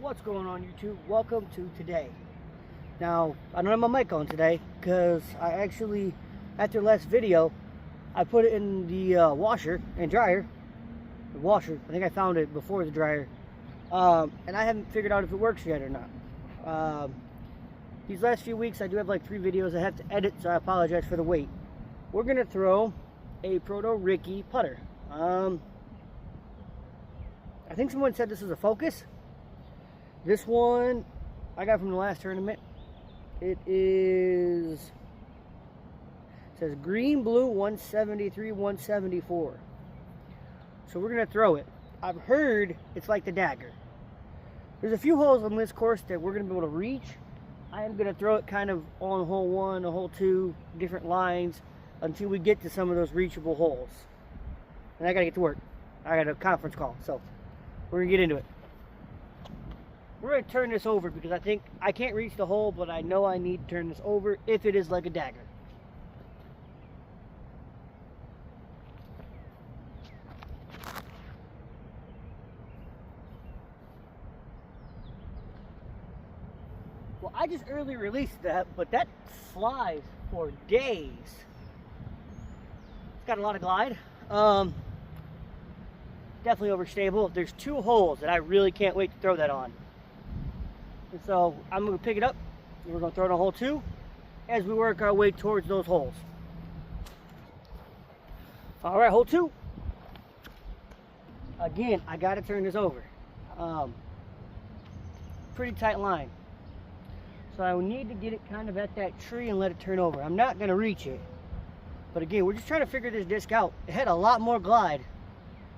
What's going on, YouTube? Welcome to today. Now, I don't have my mic on today because I actually, after the last video, I put it in the washer and dryer. The washer, I think I found it before the dryer, and I haven't figured out if it works yet or not. These last few weeks I do have like 3 videos I have to edit, so I apologize for the wait. We're gonna throw a Proto Ricky putter. I think someone said this is a Focus. This one I got from the last tournament. It says green blue 173 174. So we're gonna throw it. I've heard it's like the dagger. There's a few holes on this course that we're gonna be able to reach. I am gonna throw it kind of on hole 1, hole 2, different lines until we get to some of those reachable holes. And I gotta get to work. I got a conference call, so we're gonna get into it. We're going to turn this over because I think I can't reach the hole, but I know I need to turn this over if it is like a dagger. Well, I just early released that, but that flies for days. It's got a lot of glide. Definitely overstable. There's 2 holes that I really can't wait to throw that on. And so I'm going to pick it up and we're going to throw it on hole 2 as we work our way towards those holes. Alright, hole 2. Again, I got to turn this over. Pretty tight line. So I need to get it kind of at that tree and let it turn over. I'm not going to reach it. But again, we're just trying to figure this disc out. It had a lot more glide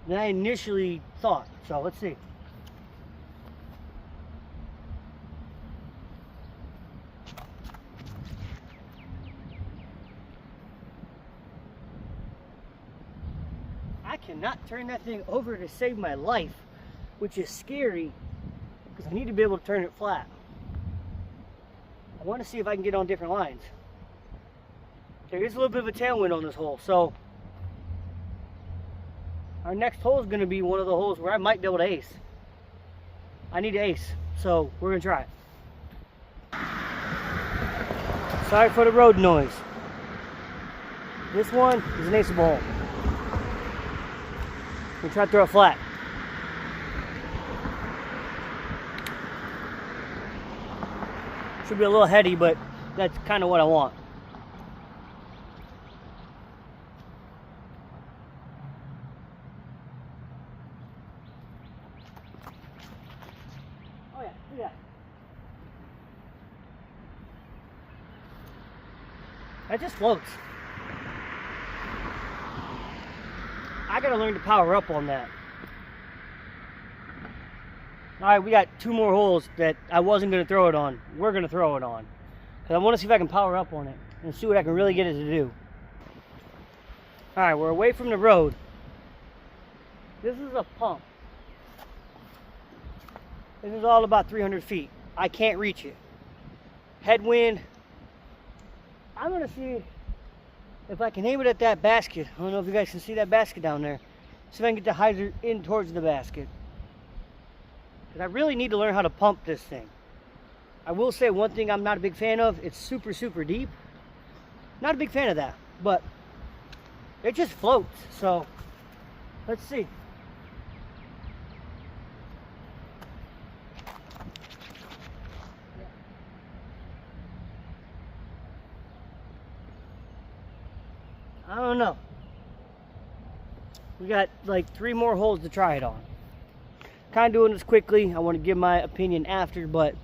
than I initially thought. So let's see. I cannot turn that thing over to save my life, which is scary because I need to be able to turn it flat. I want to see if I can get on different lines. There is a little bit of a tailwind on this hole, so our next hole is going to be one of the holes where I might be able to ace. I need to ace, so we're going to try it. Sorry for the road noise. This one is an aceable hole. We try to throw it flat. Should be a little heady, but that's kind of what I want. Oh yeah, do that. That just floats. I gotta learn to power up on that. Alright, we got 2 more holes that I wasn't gonna throw it on. We're gonna throw it on. Because I want to see if I can power up on it and see what I can really get it to do. Alright, we're away from the road. This is a pump. This is all about 300 feet. I can't reach it. Headwind. I'm gonna see if I can aim it at that basket. I don't know if you guys can see that basket down there. See if I can get the hyzer in towards the basket. Because I really need to learn how to pump this thing. I will say one thing I'm not a big fan of. It's super, super deep. Not a big fan of that. But it just floats. So, let's see. I don't know. We got like 3 more holes to try it on. Kind of doing this quickly. I want to give my opinion after, but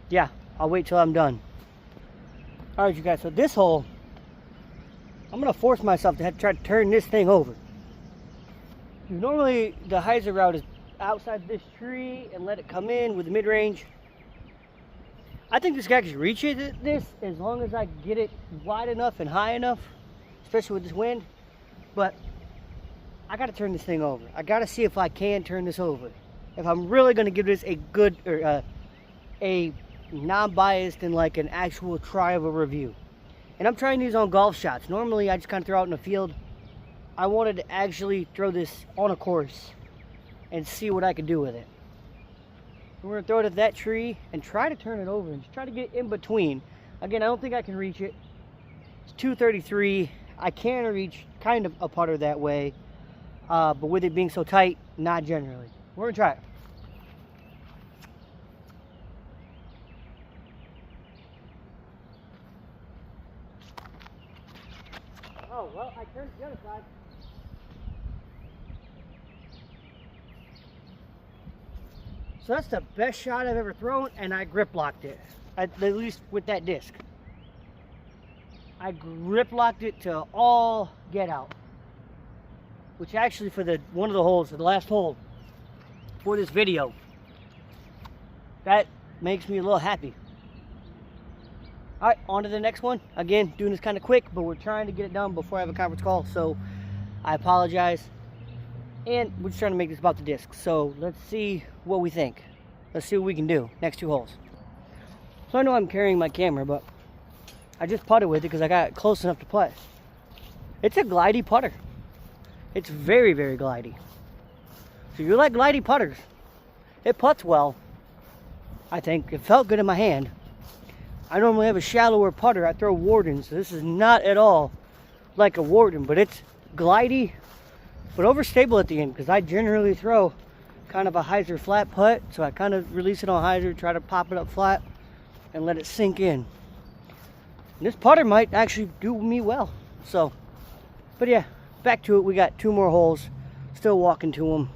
yeah, I'll wait till I'm done. Alright, you guys, so this hole, I'm going to force myself to have to try to turn this thing over. Normally, the hyzer route is outside this tree and let it come in with the mid-range. I think this guy can reach this as long as I get it wide enough and high enough, especially with this wind. But I got to turn this thing over. I got to see if I can turn this over. If I'm really going to give this a good, or a non-biased and like an actual try of a review. And I'm trying these on golf shots. Normally I just kind of throw out in the field. I wanted to actually throw this on a course and see what I could do with it. We're going to throw it at that tree and try to turn it over and just try to get in between. Again, I don't think I can reach it. It's 233. I can reach kind of a putter that way, but with it being so tight, not generally. We're going to try it. Oh, well, I turned to the other side. So that's the best shot I've ever thrown, and I grip locked it, at least with that disc. I grip locked it to all get out, which actually for one of the holes, the last hole for this video, that makes me a little happy. All right, on to the next one. Again, doing this kind of quick, but we're trying to get it done before I have a conference call, so I apologize. And we're just trying to make this about the disc. So let's see what we think. Let's see what we can do. Next 2 holes. So I know I'm carrying my camera, but I just putted with it because I got close enough to putt. It's a glidey putter. It's very, very glidey. So you like glidey putters. It putts well, I think. It felt good in my hand. I normally have a shallower putter. I throw Wardens. So this is not at all like a Warden, but it's glidey, but overstable at the end, because I generally throw kind of a hyzer flat putt. So I kind of release it on hyzer, try to pop it up flat, and let it sink in. And this putter might actually do me well. So, but yeah, back to it. We got 2 more holes. Still walking to them.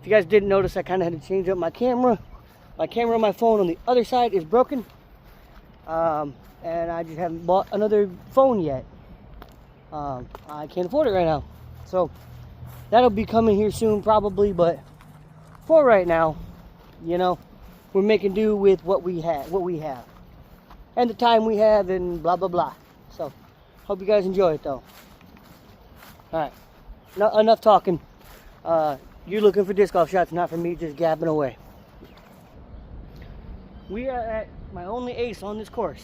If you guys didn't notice, I kind of had to change up my camera. My camera on my phone on the other side is broken. And I just haven't bought another phone yet. I can't afford it right now. So that'll be coming here soon probably, but for right now, you know, we're making do with what we have, and the time we have, and blah blah blah. So hope you guys enjoy it though. All right, enough talking. You're looking for disc golf shots, not for me just gabbing away. We are at my only ace on this course.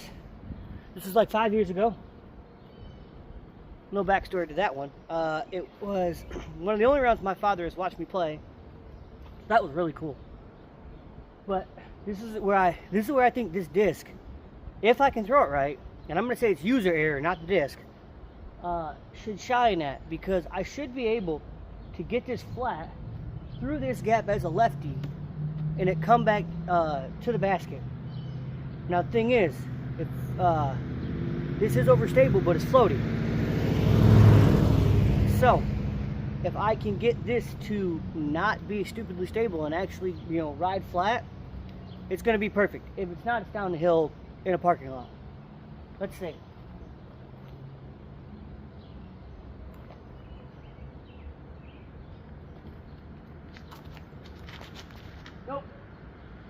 This was like 5 years ago. No backstory to that one. It was one of the only rounds my father has watched me play. That was really cool. But this is where I think this disc, if I can throw it right, and I'm going to say it's user error, not the disc, should shine at, because I should be able to get this flat through this gap as a lefty and it come back to the basket. Now the thing is, if this is overstable, but it's floating. So if I can get this to not be stupidly stable and actually, you know, ride flat, it's going to be perfect. If it's not, it's down the hill in a parking lot. Let's see. Nope.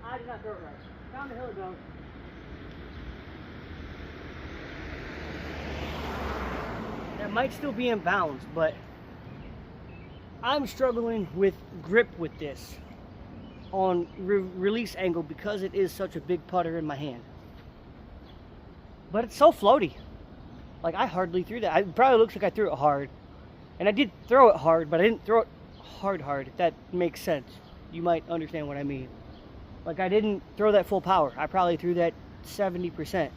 I did not throw it right. Down the hill it goes. That might still be in bounds, but I'm struggling with grip with this on release angle because it is such a big putter in my hand. But it's so floaty. Like, I hardly threw that. It probably looks like I threw it hard. And I did throw it hard, but I didn't throw it hard, if that makes sense. You might understand what I mean. Like, I didn't throw that full power. I probably threw that 70%.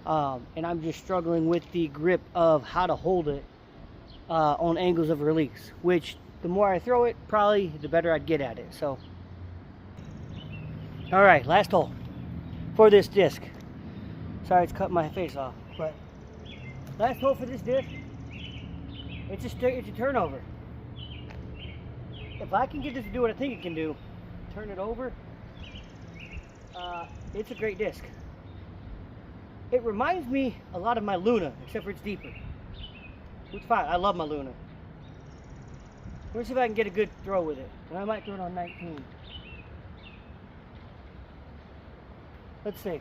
And I'm just struggling with the grip of how to hold it on angles of release, which the more I throw it, probably the better I'd get at it. So, all right, last hole for this disc. Sorry, it's cut my face off, but last hole for this disc. It's a turnover. If I can get this to do what I think it can do, turn it over, it's a great disc. It reminds me a lot of my Luna, except for it's deeper. It's fine. I love my Luna. Let me see if I can get a good throw with it. And I might throw it on 19. Let's see.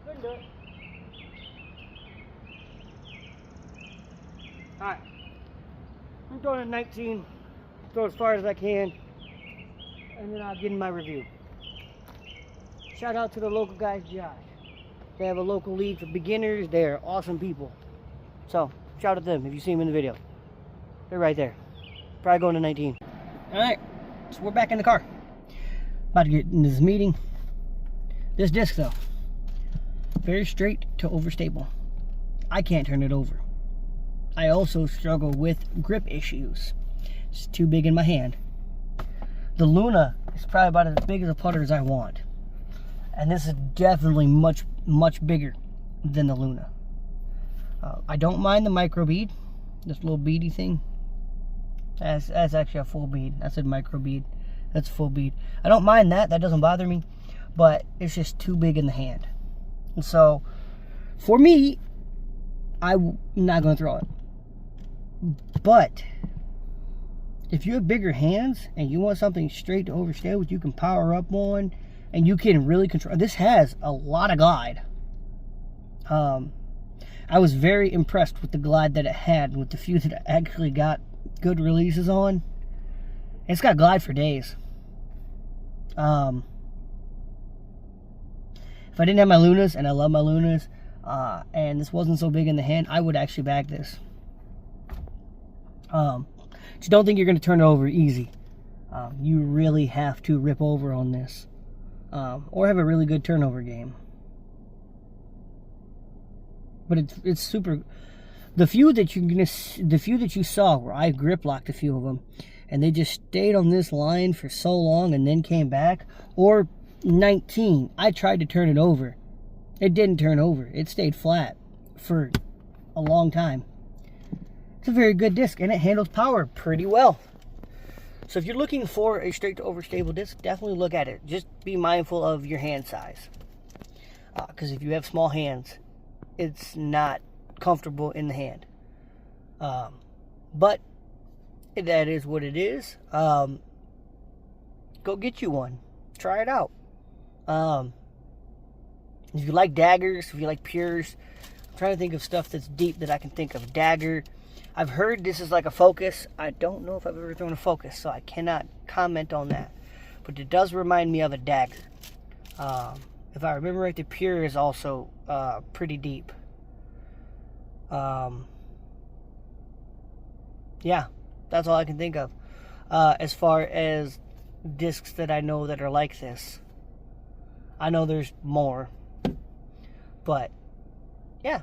Couldn't do it. Alright. I'm throwing a 19. Throw as far as I can. And then I'll get in my review. Shout out to the local guys, Josh. They have a local league for beginners. They're awesome people. So, Shout at them if you see them in the video. They're right there. Probably going to 19. Alright, so we're back in the car. About to get into this meeting. This disc though, very straight to overstable. I can't turn it over. I also struggle with grip issues. It's too big in my hand. The Luna is probably about as big as a putter as I want. And this is definitely much bigger than the Luna. I don't mind the micro bead, this little beady thing. That's actually a full bead. That's a micro bead. That's full bead. I don't mind that. That doesn't bother me. But it's just too big in the hand. And so, for me, I'm not going to throw it. But if you have bigger hands and you want something straight to overstable that you can power up on and you can really control, this has a lot of glide. I was very impressed with the glide that it had and with the few that it actually got good releases on. It's got glide for days. If I didn't have my Lunas, and I love my Lunas, and this wasn't so big in the hand, I would actually bag this. Just don't think you're going to turn it over easy. You really have to rip over on this, or have a really good turnover game. But it's super. The few that you saw where I grip locked a few of them, and they just stayed on this line for so long and then came back, or 19, I tried to turn it over. It didn't turn over. It stayed flat for a long time. It's a very good disc, and it handles power pretty well. So if you're looking for a straight to overstable disc, definitely look at it. Just be mindful of your hand size. Because if you have small hands, it's not comfortable in the hand. But that is what it is. Go get you one. Try it out. If you like daggers, if you like pures, I'm trying to think of stuff that's deep that I can think of. Dagger. I've heard this is like a focus. I don't know if I've ever thrown a focus, so I cannot comment on that. But it does remind me of a dagger. If I remember right, the pure is also pretty deep. Yeah, that's all I can think of. As far as discs that I know that are like this. I know there's more. But, yeah,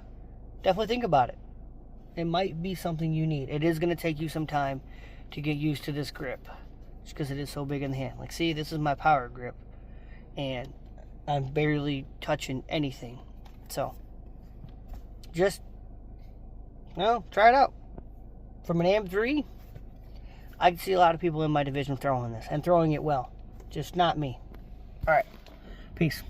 definitely think about it. It might be something you need. It is going to take you some time to get used to this grip. Just because it is so big in the hand. Like, see, this is my power grip. And I'm barely touching anything. So, just, well, try it out. From an AM3, I can see a lot of people in my division throwing this. And throwing it well. Just not me. Alright. Peace.